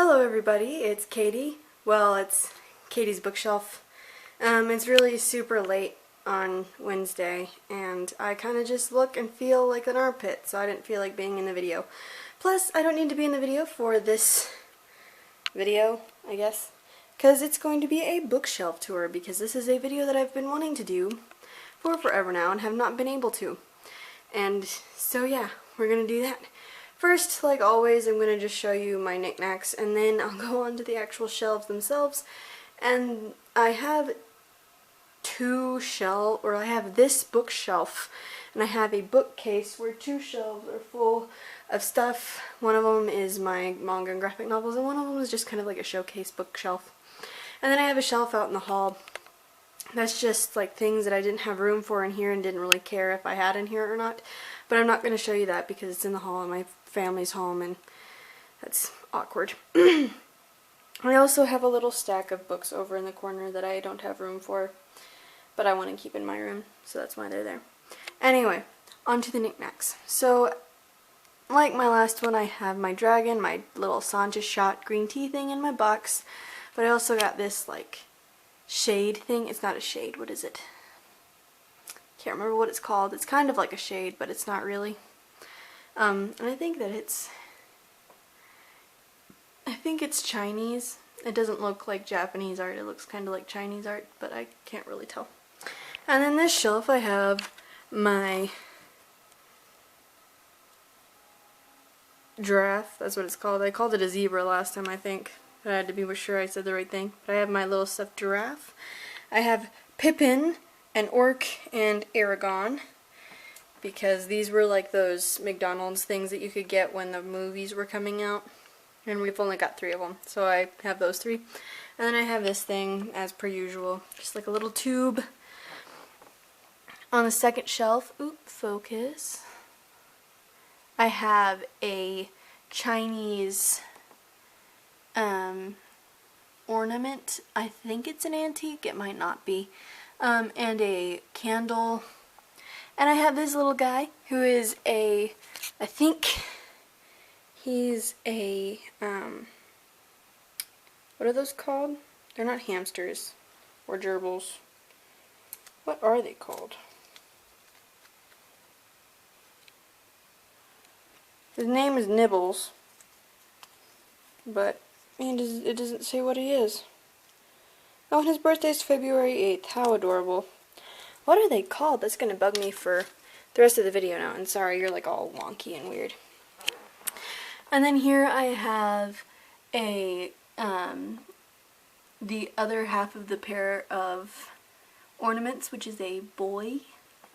Hello everybody, it's Katie. Well, it's Katie's Bookshelf. It's really super late on Wednesday and I kind of just look and feel like an armpit, so I didn't feel like being in the video. Plus, I don't need to be in the video for this video, I guess, because it's going to be a bookshelf tour, because this is a video that I've been wanting to do for forever now and have not been able to. And so yeah, we're going to do that. First, like always, I'm going to just show you my knickknacks, and then I'll go on to the actual shelves themselves. And I have I have this bookshelf, and I have a bookcase where two shelves are full of stuff. One of them is my manga and graphic novels, and one of them is just kind of like a showcase bookshelf. And then I have a shelf out in the hall that's just like things that I didn't have room for in here and didn't really care if I had in here or not. But I'm not going to show you that because it's in the hall in my family's home and that's awkward. I also have a little stack of books over in the corner that I don't have room for, but I want to keep in my room, so that's why they're there. Anyway, on to the knickknacks. So, like my last one, I have my dragon, my little Sancha shot green tea thing in my box, but I also got this like shade thing. It's not a shade, what is it? Can't remember what it's called. It's kind of like a shade, but it's not really. And I think that it's Chinese. It doesn't look like Japanese art. It looks kind of like Chinese art, but I can't really tell. And then this shelf I have my giraffe. That's what it's called. I called it a zebra last time, I think. But I had to be sure I said the right thing. But I have my little stuffed giraffe. I have Pippin and Orc and Aragon, because these were like those McDonald's things that you could get when the movies were coming out, and we've only got 3 of them, so I have those 3. And then I have this thing, as per usual, just like a little tube. On the second shelf, focus, I have a Chinese ornament. I think it's an antique, it might not be. And a candle. And I have this little guy who is I think he's a, what are those called? They're not hamsters or gerbils. What are they called? His name is Nibbles, but it doesn't say what he is. Oh, and his birthday is February 8th. How adorable. What are they called? That's going to bug me for the rest of the video now. And sorry, you're like all wonky and weird. And then here I have the other half of the pair of ornaments, which is a boy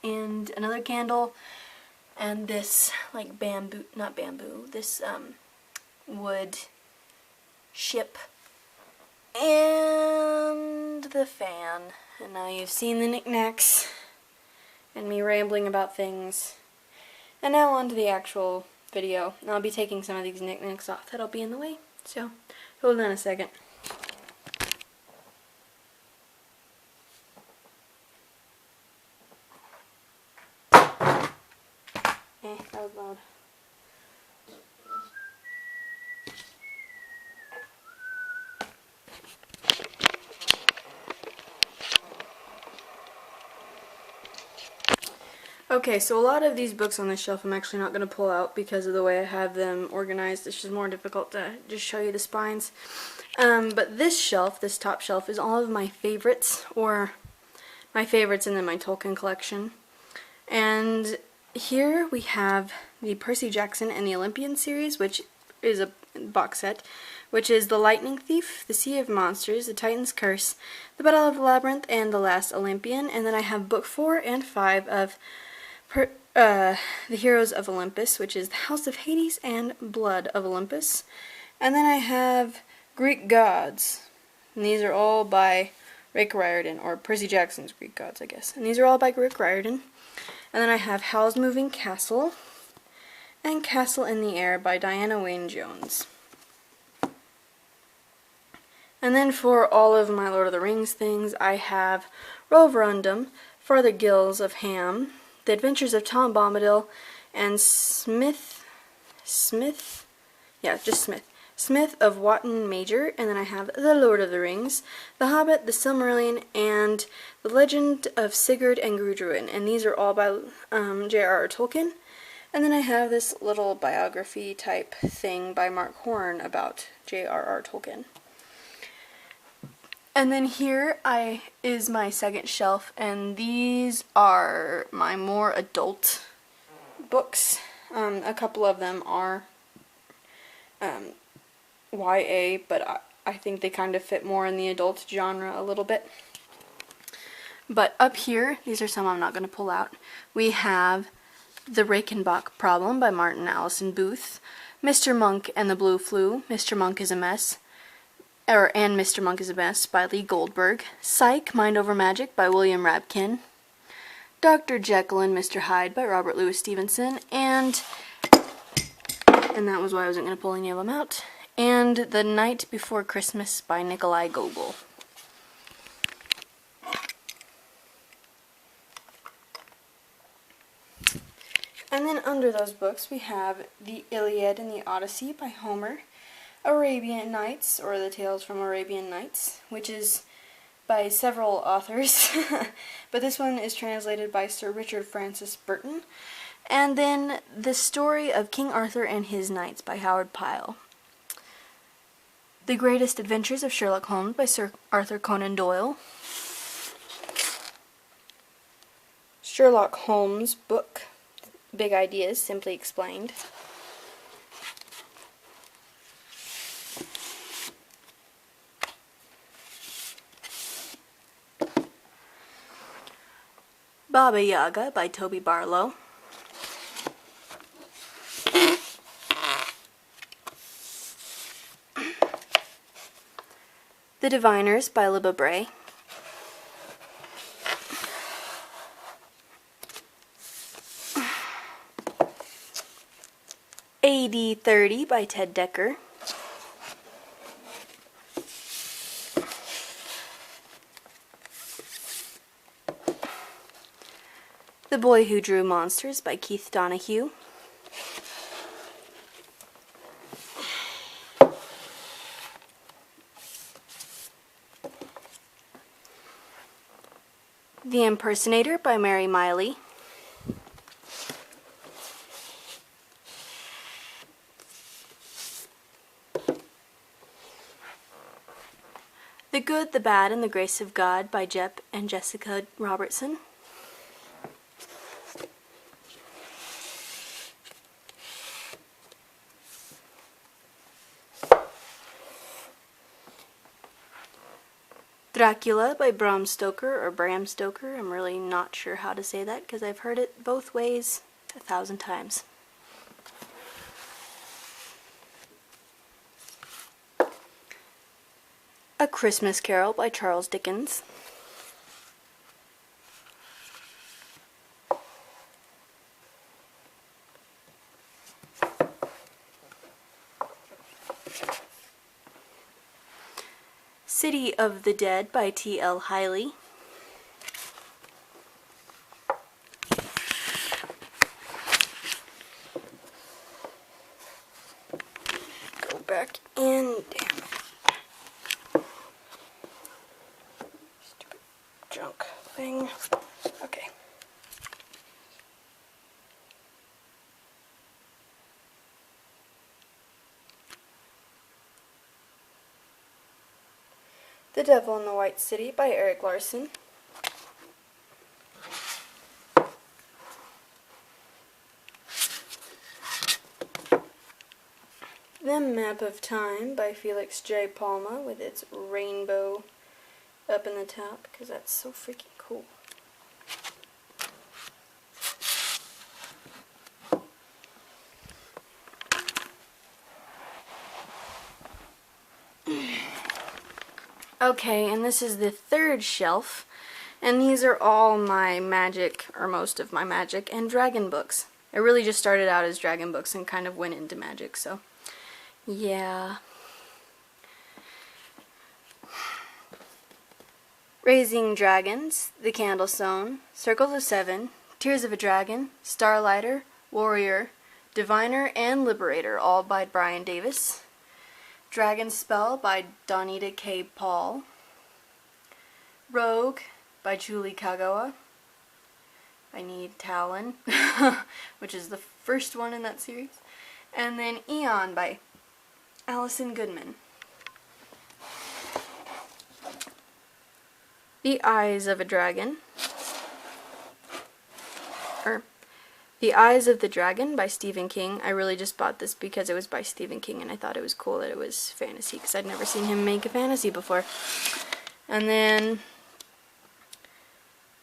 and another candle, and this like this wood ship, and the fan. And now you've seen the knickknacks and me rambling about things. And now on to the actual video. And I'll be taking some of these knickknacks off that'll be in the way. So, hold on a second. That was loud. Okay, so a lot of these books on this shelf I'm actually not going to pull out because of the way I have them organized. It's just more difficult to just show you the spines. But this shelf, this top shelf, is all of my favorites, or my favorites and then my Tolkien collection. And here we have the Percy Jackson and the Olympian series, which is a box set, which is The Lightning Thief, The Sea of Monsters, The Titan's Curse, The Battle of the Labyrinth, and The Last Olympian. And then I have book 4 and 5 of The Heroes of Olympus, which is The House of Hades and Blood of Olympus. And then I have Greek Gods, and these are all by Rick Riordan, or Percy Jackson's Greek Gods, I guess. And these are all by Rick Riordan. And then I have Howl's Moving Castle and Castle in the Air by Diana Wynne Jones. And then for all of my Lord of the Rings things, I have Roll of Rundum, For the Gills of Ham, The Adventures of Tom Bombadil, and Smith, Smith of Wotton Major, and then I have The Lord of the Rings, The Hobbit, The Silmarillion, and The Legend of Sigurd and Gudrun, and these are all by J.R.R. Tolkien. And then I have this little biography type thing by Mark Horn about J.R.R. Tolkien. And then here is my second shelf, and these are my more adult books. A couple of them are YA, but I think they kind of fit more in the adult genre a little bit. But up here, these are some I'm not going to pull out. We have The Reichenbach Problem by Martin Allison Booth, Mr. Monk and the Blue Flu, Mr. Monk is a Mess, and Mr. Monk is a Mess by Lee Goldberg, Psych, Mind Over Magic by William Rabkin, Dr. Jekyll and Mr. Hyde by Robert Louis Stevenson, and that was why I wasn't going to pull any of them out, and The Night Before Christmas by Nikolai Gogol. And then under those books we have The Iliad and the Odyssey by Homer, Arabian Nights, or The Tales from Arabian Nights, which is by several authors, but this one is translated by Sir Richard Francis Burton, and then The Story of King Arthur and His Knights by Howard Pyle, The Greatest Adventures of Sherlock Holmes by Sir Arthur Conan Doyle, Sherlock Holmes book, Big Ideas Simply Explained, Baba Yaga by Toby Barlow, The Diviners by Libba Bray, AD 30 by Ted Dekker, The Boy Who Drew Monsters by Keith Donahue, The Impersonator by Mary Miley, The Good, the Bad, and the Grace of God by Jep and Jessica Robertson, Dracula by Bram Stoker, or Bram Stoker. I'm really not sure how to say that because I've heard it both ways 1,000 times. A Christmas Carol by Charles Dickens, City of the Dead by T.L. Hiley, go back in, damn it, stupid junk thing, okay. The Devil in the White City by Eric Larson, The Map of Time by Felix J. Palma with its rainbow up in the top because that's so freaking cool. Okay, and this is the third shelf, and these are all my magic, or most of my magic, and dragon books. I really just started out as dragon books and kind of went into magic, so yeah. Raising Dragons, The Candlestone, Circles of Seven, Tears of a Dragon, Starlighter, Warrior, Diviner, and Liberator, all by Brian Davis. Dragon Spell by Donita K. Paul. Rogue by Julie Kagawa. I need Talon, which is the first one in that series. And then Eon by Allison Goodman. The Eyes of a Dragon. The Eyes of the Dragon by Stephen King. I really just bought this because it was by Stephen King and I thought it was cool that it was fantasy because I'd never seen him make a fantasy before. And then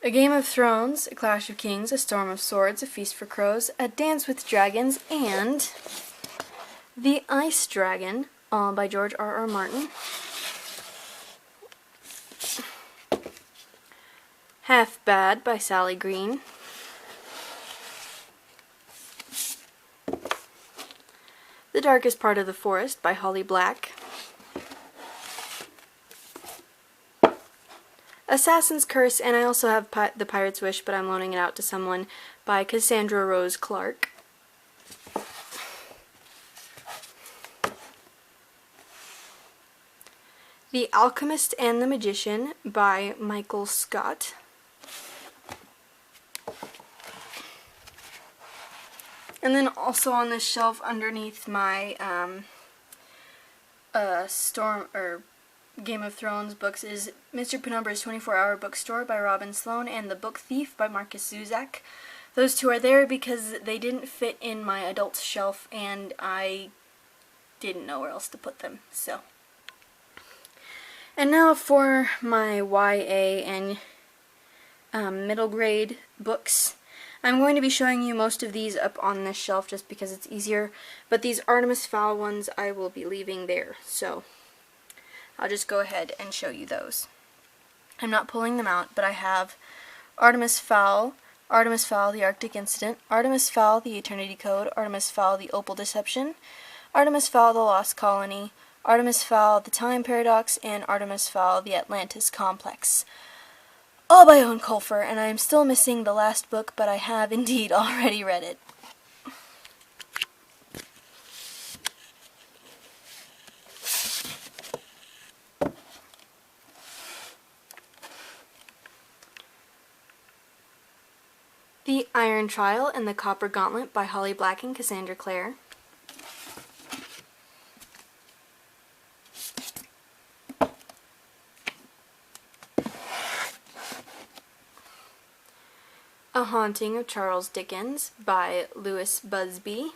A Game of Thrones, A Clash of Kings, A Storm of Swords, A Feast for Crows, A Dance with Dragons, and The Ice Dragon by George R.R. Martin. Half Bad by Sally Green. The Darkest Part of the Forest by Holly Black. Assassin's Curse, and I also have The Pirate's Wish, but I'm loaning it out to someone, by Cassandra Rose Clark. The Alchemist and the Magician by Michael Scott. And then also on this shelf underneath my Game of Thrones books is Mr. Penumbra's 24-Hour Bookstore by Robin Sloan and The Book Thief by Marcus Zuzak. Those two are there because they didn't fit in my adult shelf and I didn't know where else to put them. So. And now for my YA and middle grade books. I'm going to be showing you most of these up on this shelf just because it's easier, but these Artemis Fowl ones I will be leaving there, so I'll just go ahead and show you those. I'm not pulling them out, but I have Artemis Fowl, The Arctic Incident, Artemis Fowl, The Eternity Code, Artemis Fowl, The Opal Deception, Artemis Fowl, The Lost Colony, Artemis Fowl, The Time Paradox, and Artemis Fowl, The Atlantis Complex. All by Owen Colfer, and I am still missing the last book, but I have indeed already read it. The Iron Trial and the Copper Gauntlet by Holly Black and Cassandra Clare. A Haunting of Charles Dickens by Louis Busby.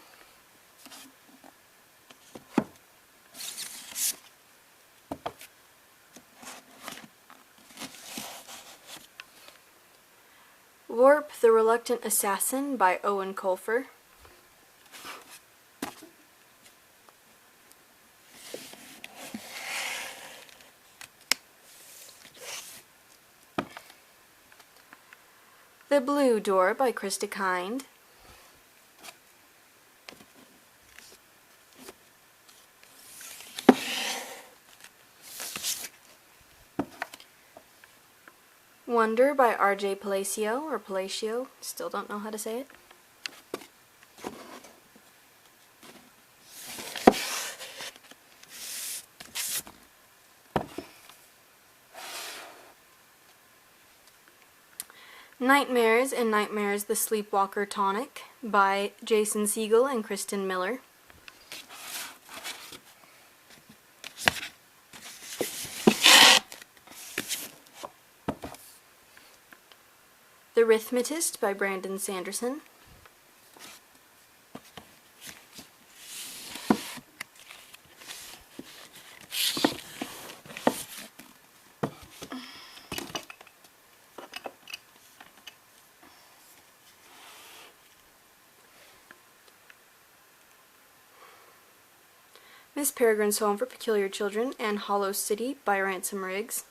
Warp, the Reluctant Assassin by Owen Colfer. The Blue Door by Krista Kind. Wonder by R.J. Palacio, or Palacio, still don't know how to say it. Nightmares and Nightmares the Sleepwalker Tonic by Jason Segel and Kristen Miller. The Rhythmatist by Brandon Sanderson. Miss Peregrine's Home for Peculiar Children and Hollow City by Ransom Riggs.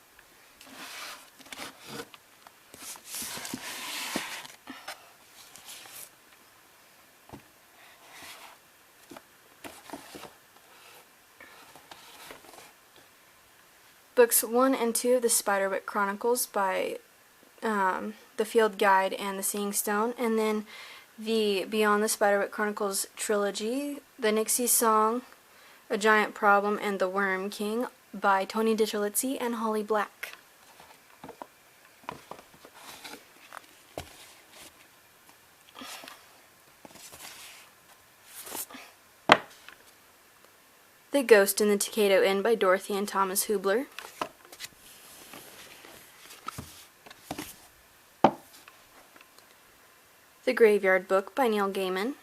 Books 1 and 2 of the Spiderwick Chronicles by The Field Guide and The Seeing Stone, and then the Beyond the Spiderwick Chronicles trilogy, The Nixie Song A Giant Problem and the Worm King by Tony DiCerlizzi and Holly Black. The Ghost in the Takeda Inn by Dorothy and Thomas Hubler. The Graveyard Book by Neil Gaiman.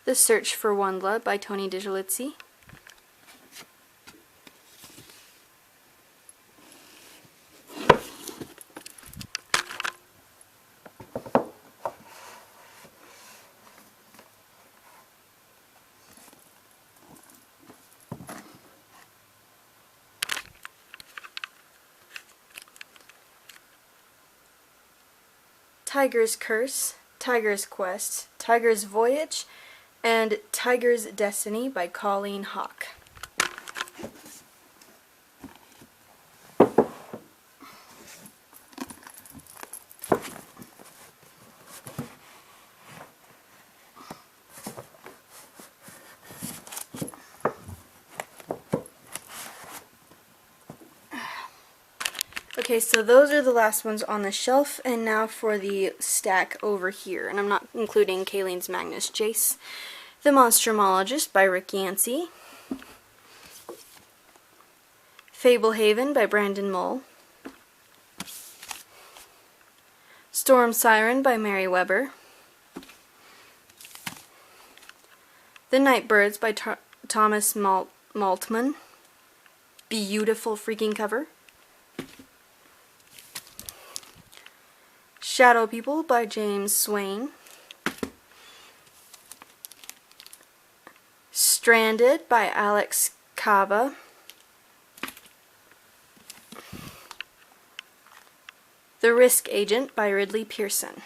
The Search for Wondla by Tony DiCerlizzi. Tiger's Curse, Tiger's Quest, Tiger's Voyage, and Tiger's Destiny by Colleen Hawke. Okay, so those are the last ones on the shelf, and now for the stack over here, and I'm not including Kayleen's Magnus Jace. The Monstrumologist by Rick Yancey. Fablehaven by Brandon Mull. Storm Siren by Mary Weber. The Nightbirds by Thomas Maltman. Beautiful freaking cover. Shadow People by James Swain. Stranded by Alex Cava. The Risk Agent by Ridley Pearson.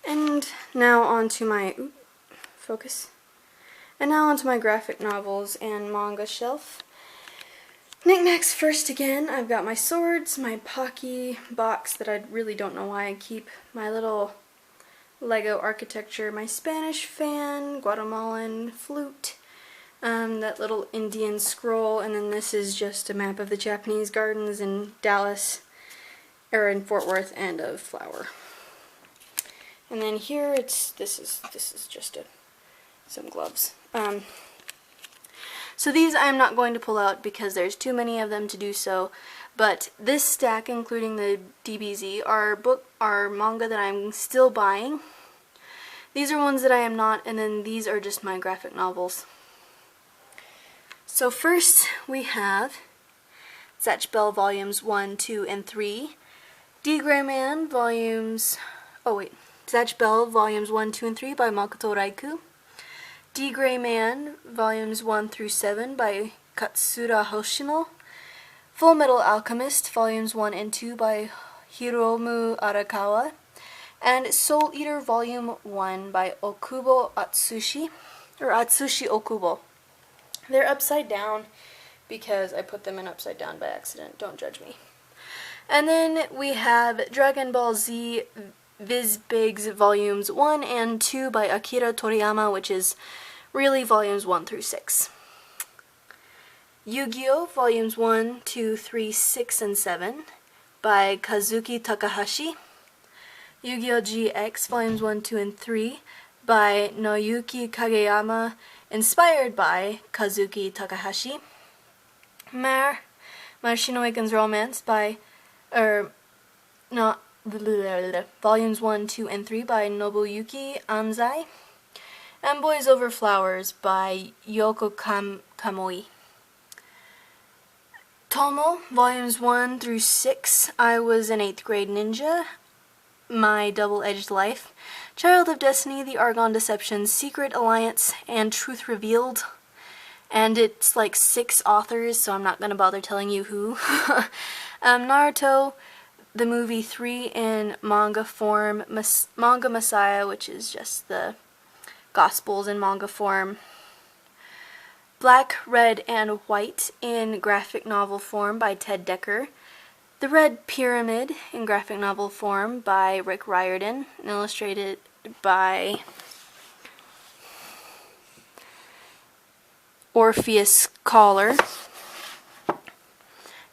And now on to my graphic novels and manga shelf. Knickknacks first again. I've got my swords, my Pocky box that I really don't know why I keep, my little Lego architecture, my Spanish fan, Guatemalan flute, that little Indian scroll, and then this is just a map of the Japanese gardens in Dallas, or in Fort Worth, and of Flower. And then here this is just some gloves. So these I'm not going to pull out because there's too many of them to do so, but this stack, including the DBZ, are manga that I'm still buying. These are ones that I am not, and then these are just my graphic novels. So first we have Zatch Bell Volumes 1, 2, and 3, D. Gray Man Zatch Bell Volumes 1, 2, and 3 by Makoto Raiku. D. Gray Man Volumes 1 through 7 by Katsura Hoshino. Full Metal Alchemist Volumes 1 and 2 by Hiromu Arakawa. And Soul Eater Volume 1 by Okubo Atsushi, or Atsushi Okubo. They're upside down because I put them in upside down by accident. Don't judge me. And then we have Dragon Ball Z Vizbigs Volumes 1 and 2 by Akira Toriyama, which is really Volumes 1 through 6. Yu-Gi-Oh! Volumes 1, 2, 3, 6, and 7 by Kazuki Takahashi. Yu-Gi-Oh! GX Volumes 1, 2, and 3 by Noyuki Kageyama, inspired by Kazuki Takahashi. My Shinoiken's Romance by, Volumes 1, 2, and 3 by Nobuyuki Anzai. And Boys Over Flowers by Yoko Kamoi. Tomo, Volumes 1 through 6, I Was an 8th Grade Ninja, My Double-Edged Life, Child of Destiny, The Argon Deception, Secret Alliance, and Truth Revealed. And it's like 6 authors, so I'm not going to bother telling you who. Naruto, the movie 3 in manga form, Manga Messiah, which is just the Gospels in manga form, Black, Red, and White in graphic novel form by Ted Dekker, The Red Pyramid in graphic novel form by Rick Riordan, and illustrated by Orpheus Collar,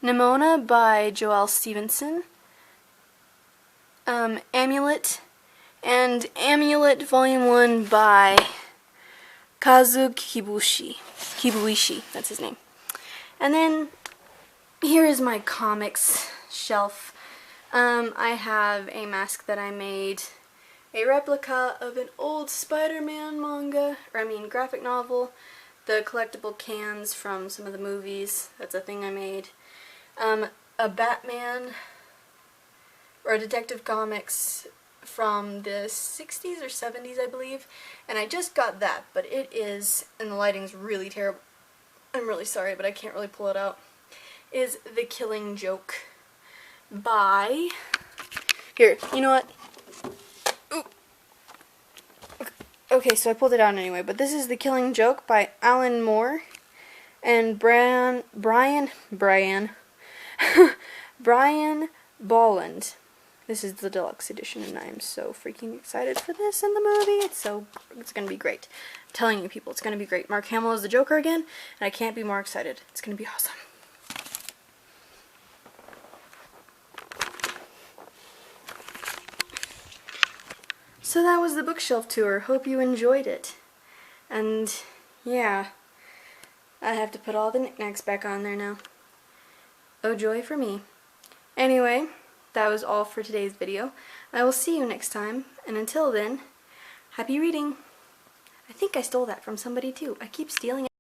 Nimona by Joelle Stevenson, Amulet, and Amulet Volume 1 by Kazu Kibuishi, that's his name. And then here is my comics shelf. I have a mask that I made, a replica of an old Spider-Man manga, graphic novel, the collectible cans from some of the movies, that's a thing I made, a Batman, or a Detective Comics from the 60s or 70s, I believe, and I just got that, but it is, and the lighting's really terrible, I'm really sorry, but I can't really pull it out, is The Killing Joke by, here, you know what, okay, so I pulled it out anyway, but this is The Killing Joke by Alan Moore and Brian Bolland. This is the deluxe edition, and I am so freaking excited for this in the movie. It's gonna be great. I'm telling you, people, it's gonna be great. Mark Hamill is the Joker again, and I can't be more excited. It's gonna be awesome. So that was the bookshelf tour. Hope you enjoyed it. And yeah, I have to put all the knickknacks back on there now. Oh joy for me. Anyway, that was all for today's video. I will see you next time, and until then, happy reading. I think I stole that from somebody too. I keep stealing it.